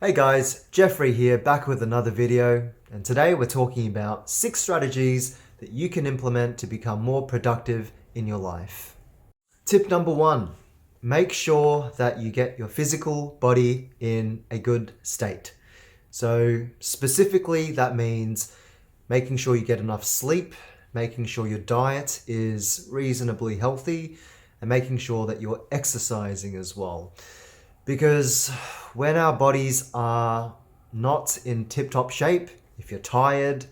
Hey guys, Jeffrey here, back with another video, and today we're talking about 6 strategies that you can implement to become more productive in your life. Tip number 1, make sure that you get your physical body in a good state. So specifically that means making sure you get enough sleep, making sure your diet is reasonably healthy, and making sure that you're exercising as well. Because when our bodies are not in tip-top shape, if you're tired,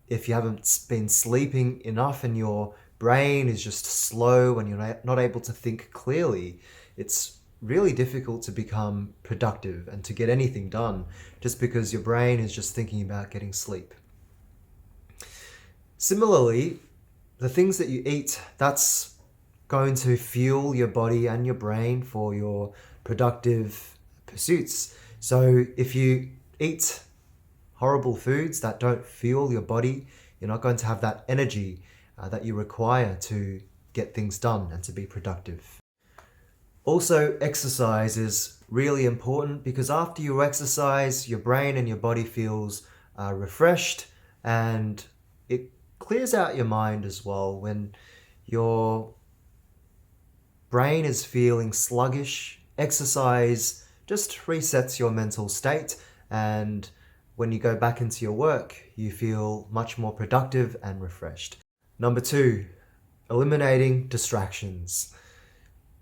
if you haven't been sleeping enough and your brain is just slow and you're not able to think clearly, it's really difficult to become productive and to get anything done just because your brain is just thinking about getting sleep. Similarly, the things that you eat, that's going to fuel your body and your brain for your productive pursuits. So if you eat horrible foods that don't fuel your body, you're not going to have that energy that you require to get things done and to be productive. Also, exercise is really important because after you exercise, your brain and your body feels refreshed, and it clears out your mind as well. When your brain is feeling sluggish, exercise just resets your mental state, and when you go back into your work, you feel much more productive and refreshed. Number 2, eliminating distractions.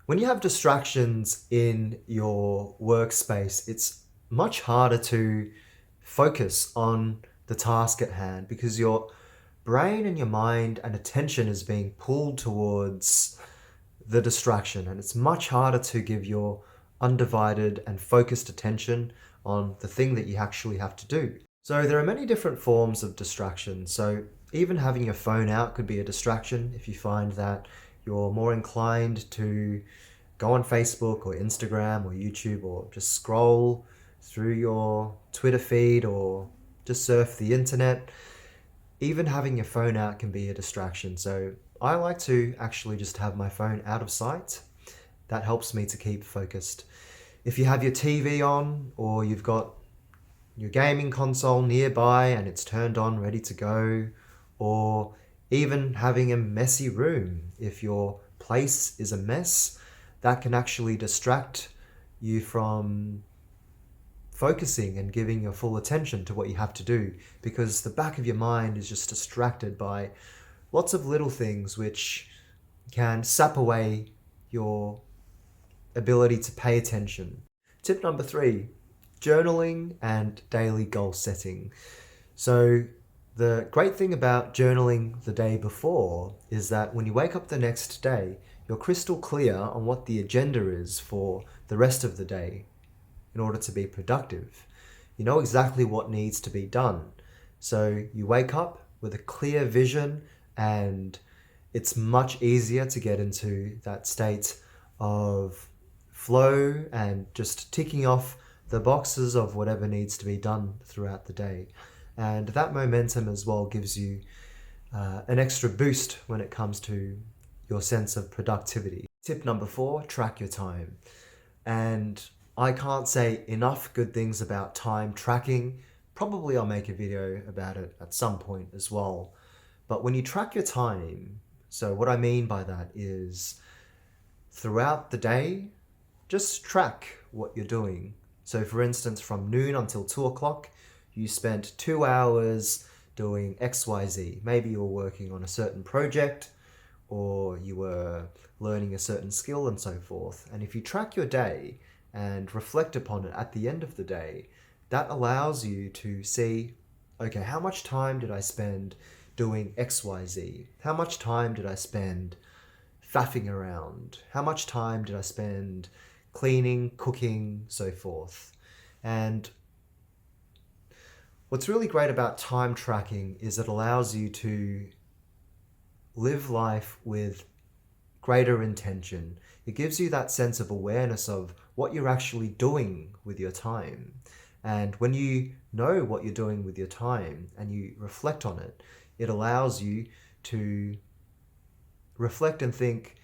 When you have distractions in your workspace, it's much harder to focus on the task at hand because your brain and your mind and attention is being pulled towards the distraction, and it's much harder to give your undivided and focused attention on the thing that you actually have to do. So there are many different forms of distraction. So even having your phone out could be a distraction if you find that you're more inclined to go on Facebook or Instagram or YouTube or just scroll through your Twitter feed or just surf the internet. Even having your phone out can be a distraction. So I like to actually just have my phone out of sight. That helps me to keep focused. If you have your TV on or you've got your gaming console nearby and it's turned on, ready to go, or even having a messy room, if your place is a mess, that can actually distract you from focusing and giving your full attention to what you have to do, because the back of your mind is just distracted by lots of little things which can sap away your ability to pay attention. Tip number 3, journaling and daily goal setting. So the great thing about journaling the day before is that when you wake up the next day, you're crystal clear on what the agenda is for the rest of the day in order to be productive. You know exactly what needs to be done. So you wake up with a clear vision, and it's much easier to get into that state of flow and just ticking off the boxes of whatever needs to be done throughout the day. And that momentum as well gives you an extra boost when it comes to your sense of productivity. Tip number 4, track your time. And I can't say enough good things about time tracking. Probably I'll make a video about it at some point as well. But when you track your time, so what I mean by that is throughout the day, just track what you're doing. So for instance, from noon until 2 o'clock, you spent 2 hours doing XYZ. Maybe you were working on a certain project, or you were learning a certain skill and so forth. And if you track your day and reflect upon it at the end of the day, that allows you to see, okay, how much time did I spend doing XYZ? How much time did I spend faffing around? How much time did I spend cleaning, cooking, so forth? And what's really great about time tracking is it allows you to live life with greater intention. It gives you that sense of awareness of what you're actually doing with your time. And when you know what you're doing with your time and you reflect on it, it allows you to reflect and think,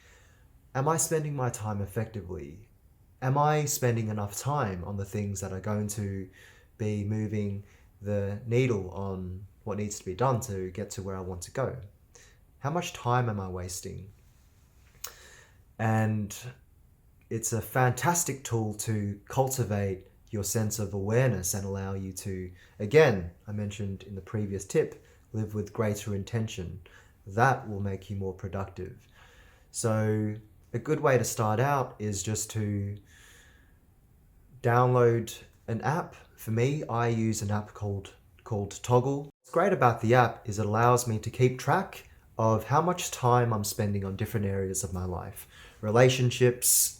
am I spending my time effectively? am I spending enough time on the things that are going to be moving the needle on what needs to be done to get to where I want to go? How much time am I wasting? And it's a fantastic tool to cultivate your sense of awareness and allow you to, again, I mentioned in the previous tip, live with greater intention. That will make you more productive. So a good way to start out is just to download an app. For me, I use an app called Toggle. What's great about the app is it allows me to keep track of how much time I'm spending on different areas of my life. Relationships,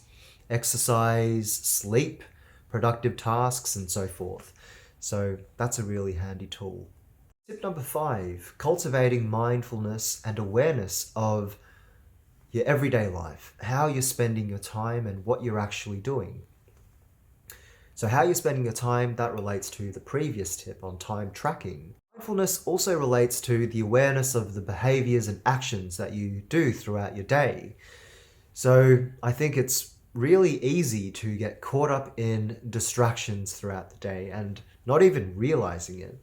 exercise, sleep, productive tasks, and so forth. So that's a really handy tool. Tip number 5, cultivating mindfulness and awareness of your everyday life, how you're spending your time and what you're actually doing. So how you're spending your time, that relates to the previous tip on time tracking. Mindfulness also relates to the awareness of the behaviors and actions that you do throughout your day. So I think it's really easy to get caught up in distractions throughout the day and not even realizing it.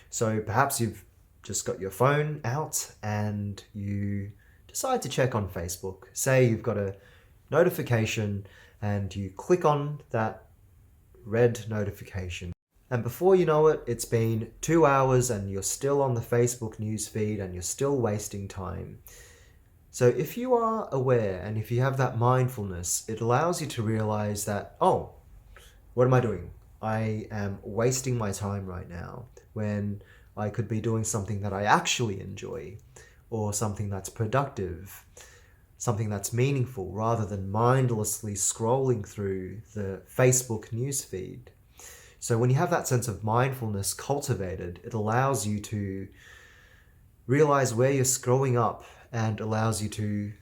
So perhaps you've just got your phone out and you decide to check on Facebook. Say you've got a notification and you click on that red notification. And before you know it, it's been 2 hours and you're still on the Facebook news feed and you're still wasting time. So if you are aware and if you have that mindfulness, it allows you to realize that, oh, what am I doing? I am wasting my time right now when I could be doing something that I actually enjoy, or something that's productive, something that's meaningful, rather than mindlessly scrolling through the Facebook newsfeed. So when you have that sense of mindfulness cultivated, it allows you to realize where you're scrolling up and allows you to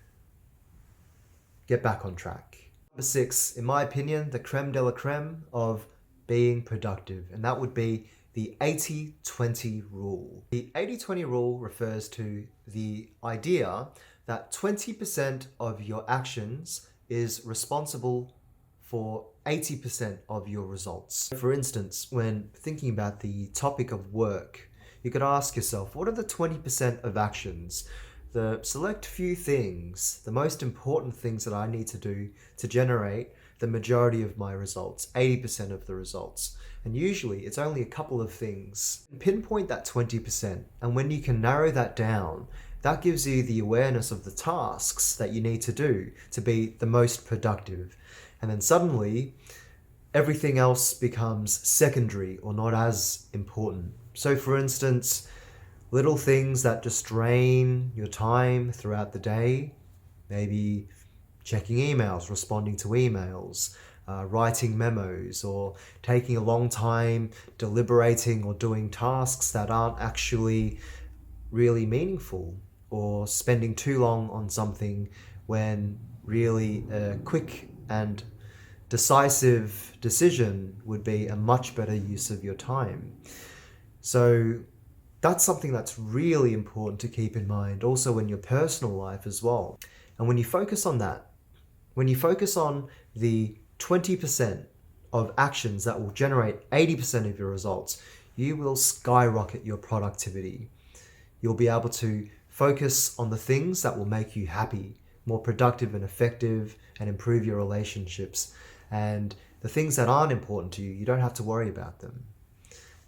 get back on track. Number 6, in my opinion, the creme de la creme of being productive, and that would be the 80-20 rule. The 80-20 rule refers to the idea that 20% of your actions is responsible for 80% of your results. For instance, when thinking about the topic of work, you could ask yourself, what are the 20% of actions? The select few things, the most important things that I need to do to generate the majority of my results, 80% of the results. And usually it's only a couple of things. Pinpoint that 20%, and when you can narrow that down, that gives you the awareness of the tasks that you need to do to be the most productive. And then suddenly, everything else becomes secondary or not as important. So for instance, little things that just drain your time throughout the day, maybe checking emails, responding to emails, writing memos, or taking a long time deliberating or doing tasks that aren't actually really meaningful, or spending too long on something when really a quick and decisive decision would be a much better use of your time. So that's something that's really important to keep in mind also in your personal life as well. And when you focus on that, when you focus on the 20% of actions that will generate 80% of your results, you will skyrocket your productivity. You'll be able to focus on the things that will make you happy, more productive and effective, and improve your relationships. And the things that aren't important to you, you don't have to worry about them.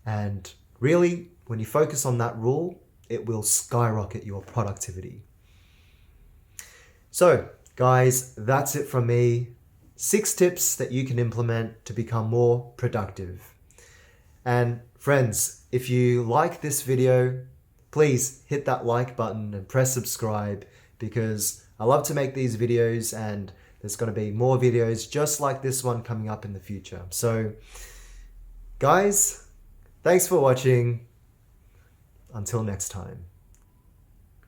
And really, when you focus on that rule, it will skyrocket your productivity. So, guys, that's it from me. 6 tips that you can implement to become more productive. And friends, if you like this video, please hit that like button and press subscribe, because I love to make these videos and there's going to be more videos just like this one coming up in the future. So, guys, thanks for watching. Until next time.